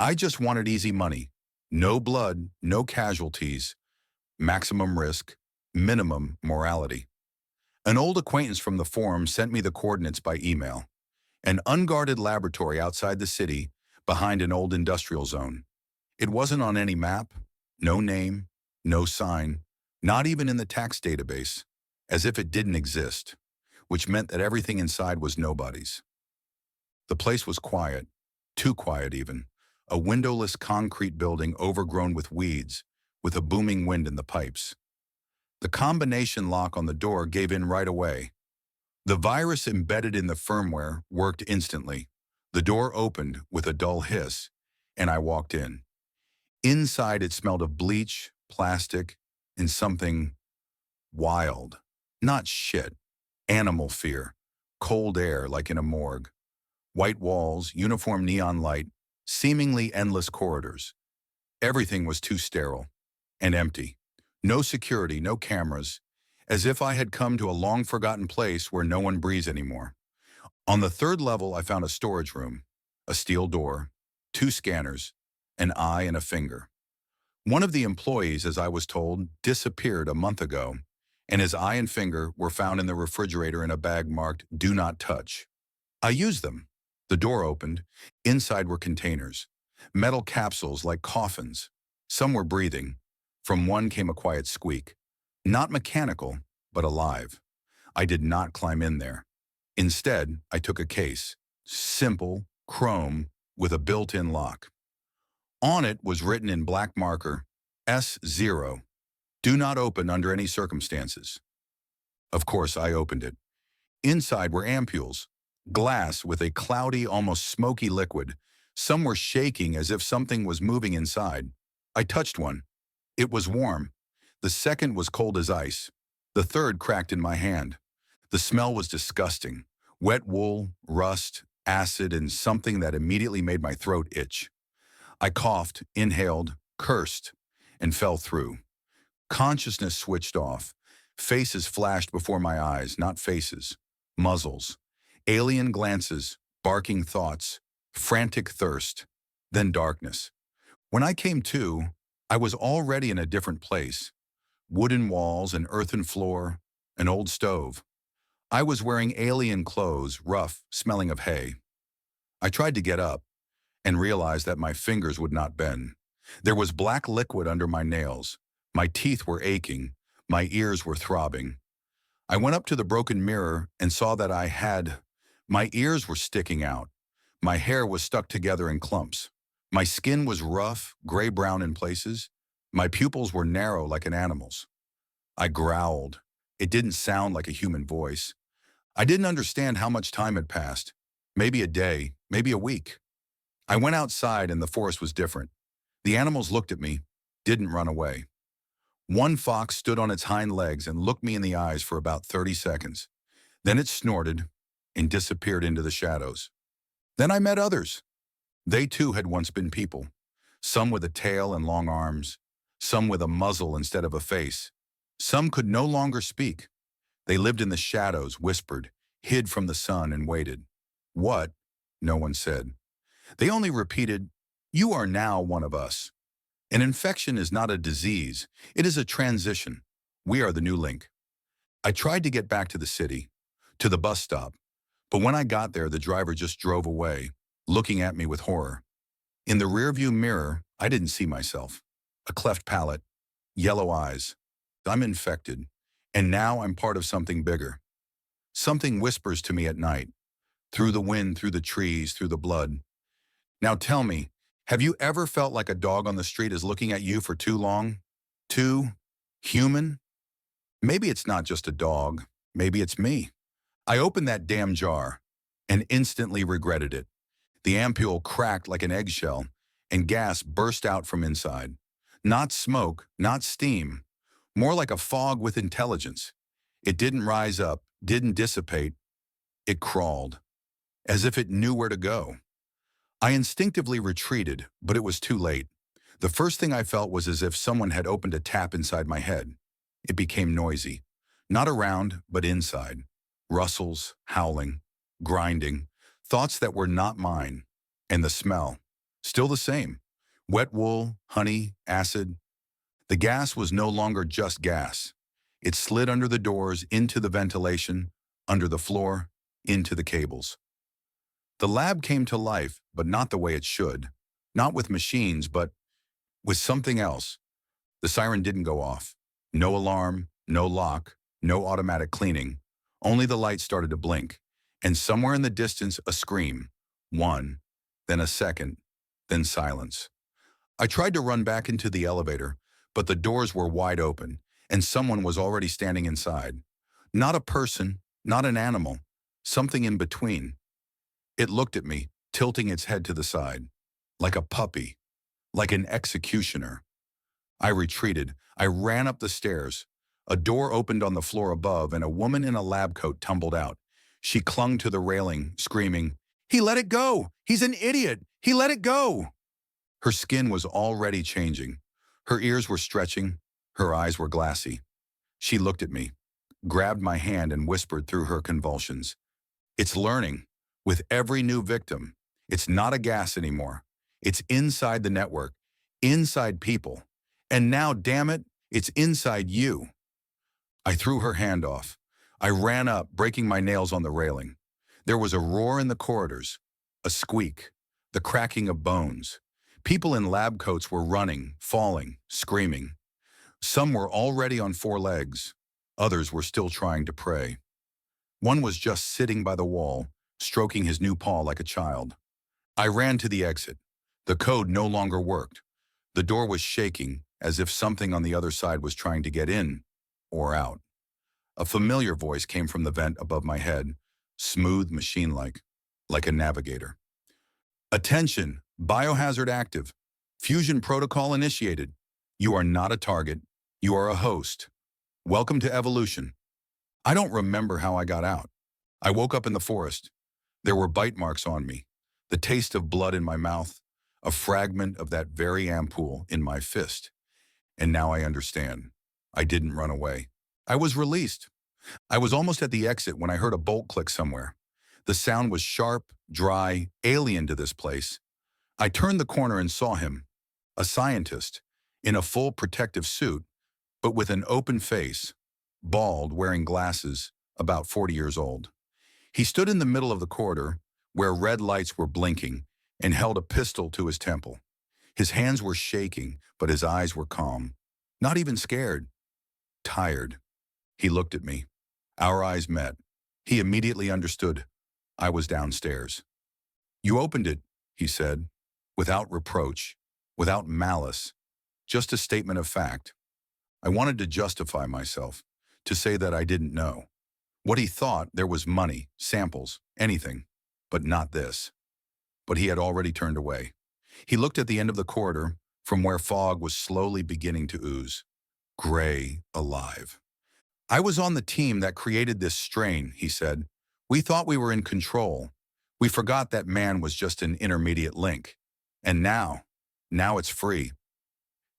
I just wanted easy money. No blood, no casualties, maximum risk, minimum morality. An old acquaintance from the forum sent me the coordinates by email. An unguarded laboratory outside the city, behind an old industrial zone. It wasn't on any map, no name, no sign, not even in the tax database, as if it didn't exist, which meant that everything inside was nobody's. The place was quiet, too quiet even, a windowless concrete building overgrown with weeds, with a booming wind in the pipes. The combination lock on the door gave in right away. The virus embedded in the firmware worked instantly. The door opened with a dull hiss, and I walked in. Inside it smelled of bleach, plastic, and something wild. Not shit. Animal fear. Cold air like in a morgue. White walls, uniform neon light, seemingly endless corridors. Everything was too sterile and empty. No security, no cameras, as if I had come to a long-forgotten place where no one breathes anymore. On the third level, I found a storage room, a steel door, two scanners, an eye and a finger. One of the employees, as I was told, disappeared a month ago, and his eye and finger were found in the refrigerator in a bag marked "Do Not Touch." I used them. The door opened. Inside were containers, metal capsules like coffins. Some were breathing. From one came a quiet squeak. Not mechanical, but alive. I did not climb in there. Instead, I took a case, simple, chrome, with a built-in lock. On it was written in black marker, S0, do not open under any circumstances. Of course, I opened it. Inside were ampules, glass with a cloudy, almost smoky liquid. Some were shaking as if something was moving inside. I touched one. It was warm. The second was cold as ice. The third cracked in my hand. The smell was disgusting. Wet wool, rust, acid, and something that immediately made my throat itch. I coughed, inhaled, cursed, and fell through. Consciousness switched off. Faces flashed before my eyes, not faces. Muzzles. Alien glances, barking thoughts, frantic thirst, then darkness. When I came to, I was already in a different place. Wooden walls, an earthen floor, an old stove. I was wearing alien clothes, rough, smelling of hay. I tried to get up and realized that my fingers would not bend. There was black liquid under my nails. My teeth were aching. My ears were throbbing. I went up to the broken mirror and saw that my ears were sticking out. My hair was stuck together in clumps. My skin was rough, gray-brown in places. My pupils were narrow like an animal's. I growled. It didn't sound like a human voice. I didn't understand how much time had passed. Maybe a day, maybe a week. I went outside and the forest was different. The animals looked at me, didn't run away. One fox stood on its hind legs and looked me in the eyes for about 30 seconds. Then it snorted and disappeared into the shadows. Then I met others. They too had once been people. Some with a tail and long arms. Some with a muzzle instead of a face. Some could no longer speak. They lived in the shadows, whispered, hid from the sun and waited. What? No one said. They only repeated, "You are now one of us." An infection is not a disease. It is a transition. We are the new link. I tried to get back to the city, to the bus stop. But when I got there, the driver just drove away, looking at me with horror. In the rearview mirror, I didn't see myself. A cleft palate, yellow eyes. I'm infected, and now I'm part of something bigger. Something whispers to me at night, through the wind, through the trees, through the blood. Now tell me, have you ever felt like a dog on the street is looking at you for too long? Too human? Maybe it's not just a dog. Maybe it's me. I opened that damn jar and instantly regretted it. The ampule cracked like an eggshell, and gas burst out from inside. Not smoke, not steam, more like a fog with intelligence. It didn't rise up, didn't dissipate. It crawled, as if it knew where to go. I instinctively retreated, but it was too late. The first thing I felt was as if someone had opened a tap inside my head. It became noisy, not around, but inside. Rustles, howling, grinding, thoughts that were not mine, and the smell. Still the same. Wet wool, honey, acid. The gas was no longer just gas. It slid under the doors, into the ventilation, under the floor, into the cables. The lab came to life, but not the way it should. Not with machines, but with something else. The siren didn't go off. No alarm, no lock, no automatic cleaning. Only the lights started to blink. And somewhere in the distance, a scream. One, then a second, then silence. I tried to run back into the elevator, but the doors were wide open, and someone was already standing inside. Not a person, not an animal, something in between. It looked at me, tilting its head to the side, like a puppy, like an executioner. I retreated. I ran up the stairs. A door opened on the floor above, and a woman in a lab coat tumbled out. She clung to the railing, screaming, "He let it go! He's an idiot! He let it go!" Her skin was already changing. Her ears were stretching. Her eyes were glassy. She looked at me, grabbed my hand, and whispered through her convulsions, "It's learning. With every new victim, it's not a gas anymore. It's inside the network, inside people. And now, damn it, it's inside you." I threw her hand off. I ran up, breaking my nails on the railing. There was a roar in the corridors, a squeak, the cracking of bones. People in lab coats were running, falling, screaming. Some were already on four legs. Others were still trying to pray. One was just sitting by the wall, stroking his new paw like a child. I ran to the exit. The code no longer worked. The door was shaking, as if something on the other side was trying to get in or out. A familiar voice came from the vent above my head, smooth, machine-like, like a navigator. "Attention, biohazard active. Fusion protocol initiated. You are not a target. You are a host. Welcome to evolution." I don't remember how I got out. I woke up in the forest. There were bite marks on me, the taste of blood in my mouth, a fragment of that very ampoule in my fist. And now I understand. I didn't run away. I was released. I was almost at the exit when I heard a bolt click somewhere. The sound was sharp, dry, alien to this place. I turned the corner and saw him, a scientist, in a full protective suit, but with an open face, bald, wearing glasses, about 40 years old. He stood in the middle of the corridor, where red lights were blinking, and held a pistol to his temple. His hands were shaking, but his eyes were calm. Not even scared. Tired. He looked at me. Our eyes met. He immediately understood. I was downstairs. "You opened it," he said, without reproach, without malice, just a statement of fact. I wanted to justify myself, to say that I didn't know. What he thought, there was money, samples, anything, but not this. But he had already turned away. He looked at the end of the corridor, from where fog was slowly beginning to ooze. Gray, alive. "I was on the team that created this strain," he said. "We thought we were in control. We forgot that man was just an intermediate link. And now it's free."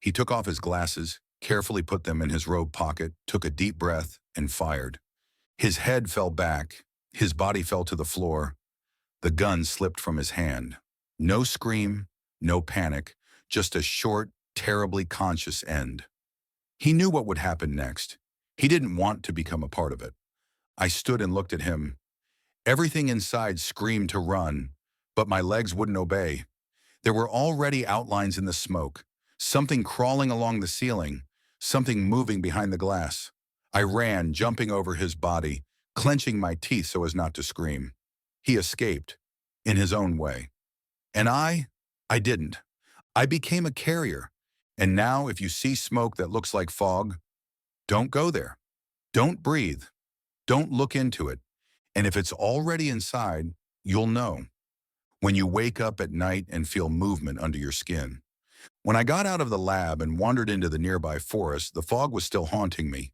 He took off his glasses, carefully put them in his robe pocket, took a deep breath, and fired. His head fell back. His body fell to the floor. The gun slipped from his hand. No scream, no panic, just a short, terribly conscious end. He knew what would happen next. He didn't want to become a part of it. I stood and looked at him. Everything inside screamed to run, but my legs wouldn't obey. There were already outlines in the smoke, something crawling along the ceiling, something moving behind the glass. I ran, jumping over his body, clenching my teeth so as not to scream. He escaped, in his own way. And I didn't. I became a carrier. And now, if you see smoke that looks like fog, don't go there. Don't breathe. Don't look into it. And if it's already inside, you'll know. When you wake up at night and feel movement under your skin. When I got out of the lab and wandered into the nearby forest, the fog was still haunting me.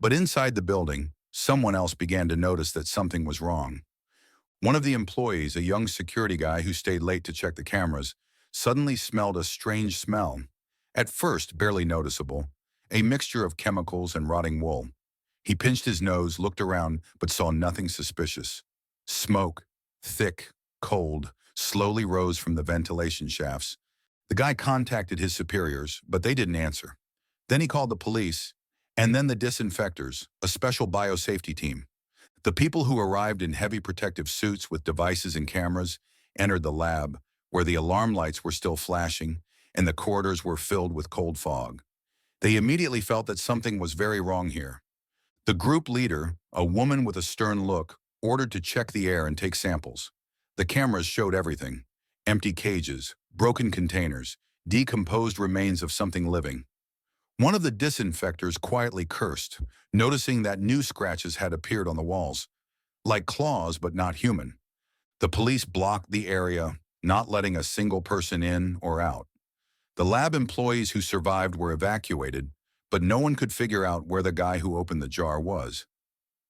But inside the building, someone else began to notice that something was wrong. One of the employees, a young security guy who stayed late to check the cameras, suddenly smelled a strange smell. At first, barely noticeable, a mixture of chemicals and rotting wool. He pinched his nose, looked around, but saw nothing suspicious. Smoke, thick, cold, slowly rose from the ventilation shafts. The guy contacted his superiors, but they didn't answer. Then he called the police, and then the disinfectors, a special biosafety team. The people who arrived in heavy protective suits with devices and cameras entered the lab, where the alarm lights were still flashing and the corridors were filled with cold fog. They immediately felt that something was very wrong here. The group leader, a woman with a stern look, ordered to check the air and take samples. The cameras showed everything: empty cages, broken containers, decomposed remains of something living. One of the disinfectors quietly cursed, noticing that new scratches had appeared on the walls, like claws but not human. The police blocked the area, not letting a single person in or out. The lab employees who survived were evacuated, but no one could figure out where the guy who opened the jar was.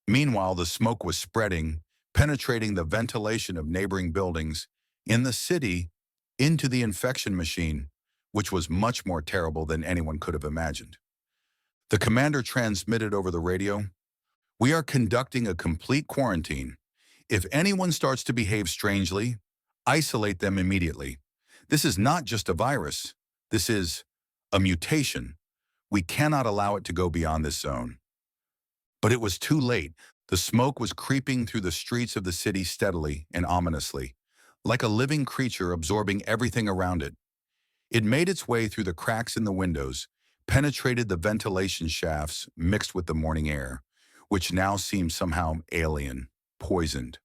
Meanwhile, the smoke was spreading, penetrating the ventilation of neighboring buildings in the city into the infection machine, which was much more terrible than anyone could have imagined. The commander transmitted over the radio, "We are conducting a complete quarantine. If anyone starts to behave strangely, isolate them immediately. This is not just a virus. This is a mutation. We cannot allow it to go beyond this zone." But it was too late. The smoke was creeping through the streets of the city steadily and ominously, like a living creature absorbing everything around it. It made its way through the cracks in the windows, penetrated the ventilation shafts mixed with the morning air, which now seemed somehow alien, poisoned.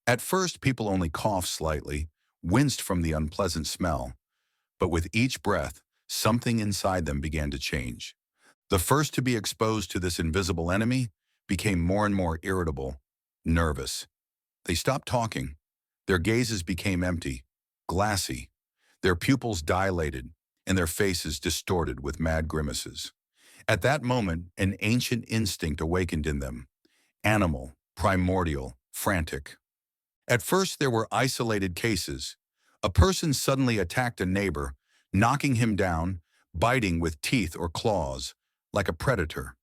At first, people only coughed slightly, winced from the unpleasant smell. But with each breath, something inside them began to change. The first to be exposed to this invisible enemy became more and more irritable, nervous. They stopped talking. Their gazes became empty, glassy. Their pupils dilated, and their faces distorted with mad grimaces. At that moment, an ancient instinct awakened in them: animal, primordial, frantic. At first, there were isolated cases. A person suddenly attacked a neighbor, knocking him down, biting with teeth or claws, like a predator.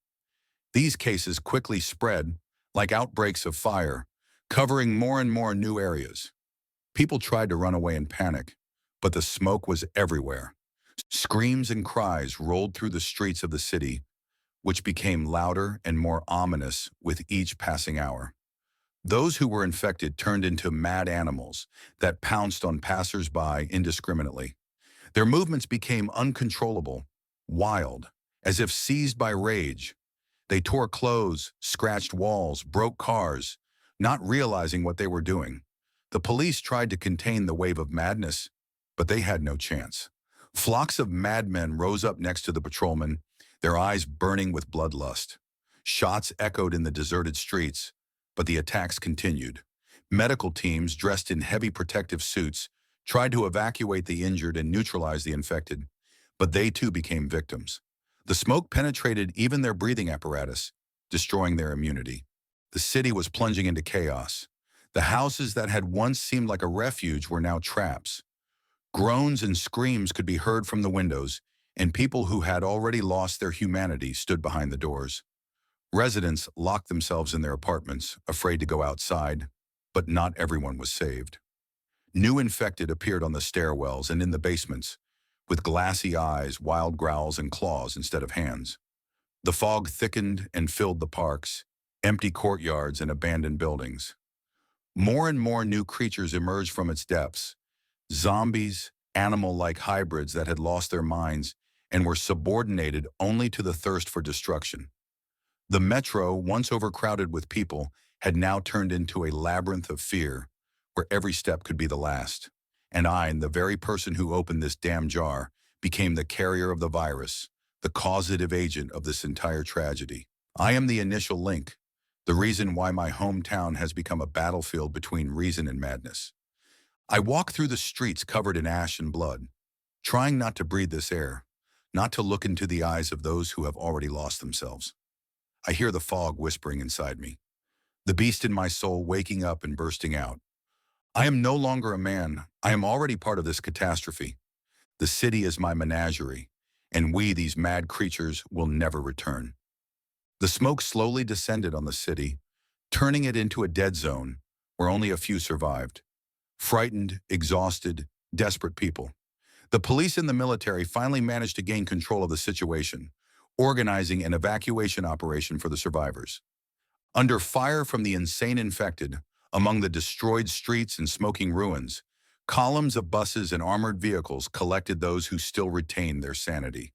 These cases quickly spread, like outbreaks of fire, covering more and more new areas. People tried to run away in panic, but the smoke was everywhere. Screams and cries rolled through the streets of the city, which became louder and more ominous with each passing hour. Those who were infected turned into mad animals that pounced on passers-by indiscriminately. Their movements became uncontrollable, wild, as if seized by rage. They tore clothes, scratched walls, broke cars, not realizing what they were doing. The police tried to contain the wave of madness, but they had no chance. Flocks of madmen rose up next to the patrolmen, their eyes burning with bloodlust. Shots echoed in the deserted streets, but the attacks continued. Medical teams, dressed in heavy protective suits, tried to evacuate the injured and neutralize the infected, but they too became victims. The smoke penetrated even their breathing apparatus, destroying their immunity. The city was plunging into chaos. The houses that had once seemed like a refuge were now traps. Groans and screams could be heard from the windows, and people who had already lost their humanity stood behind the doors. Residents locked themselves in their apartments, afraid to go outside, but not everyone was saved. New infected appeared on the stairwells and in the basements, with glassy eyes, wild growls, and claws instead of hands. The fog thickened and filled the parks, empty courtyards, and abandoned buildings. More and more new creatures emerged from its depths: zombies, animal-like hybrids that had lost their minds and were subordinated only to the thirst for destruction. The metro, once overcrowded with people, had now turned into a labyrinth of fear, where every step could be the last. And I, the very person who opened this damn jar, became the carrier of the virus, the causative agent of this entire tragedy. I am the initial link, the reason why my hometown has become a battlefield between reason and madness. I walk through the streets covered in ash and blood, trying not to breathe this air, not to look into the eyes of those who have already lost themselves. I hear the fog whispering inside me, the beast in my soul waking up and bursting out. I am no longer a man. I am already part of this catastrophe. The city is my menagerie, and we, these mad creatures, will never return. The smoke slowly descended on the city, turning it into a dead zone where only a few survived. Frightened, exhausted, desperate people. The police and the military finally managed to gain control of the situation, organizing an evacuation operation for the survivors. Under fire from the insane infected, among the destroyed streets and smoking ruins, columns of buses and armored vehicles collected those who still retained their sanity.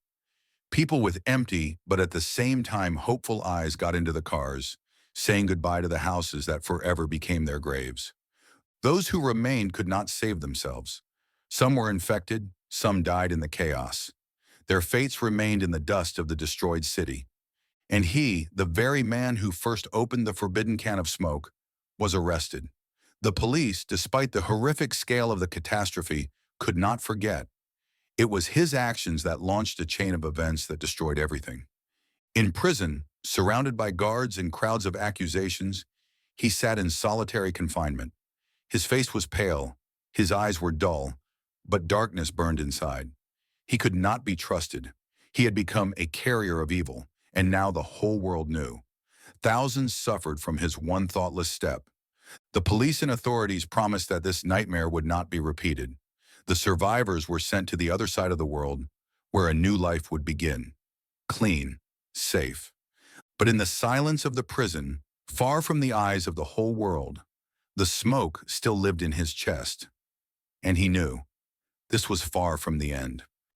People with empty, but at the same time hopeful eyes got into the cars, saying goodbye to the houses that forever became their graves. Those who remained could not save themselves. Some were infected, some died in the chaos. Their fates remained in the dust of the destroyed city. And he, the very man who first opened the forbidden can of smoke, was arrested. The police, despite the horrific scale of the catastrophe, could not forget. It was his actions that launched a chain of events that destroyed everything. In prison, surrounded by guards and crowds of accusations, he sat in solitary confinement. His face was pale, his eyes were dull, but darkness burned inside. He could not be trusted. He had become a carrier of evil, and now the whole world knew. Thousands suffered from his one thoughtless step. The police and authorities promised that this nightmare would not be repeated. The survivors were sent to the other side of the world, where a new life would begin. Clean, safe. But in the silence of the prison, far from the eyes of the whole world, the smoke still lived in his chest. And he knew this was far from the end.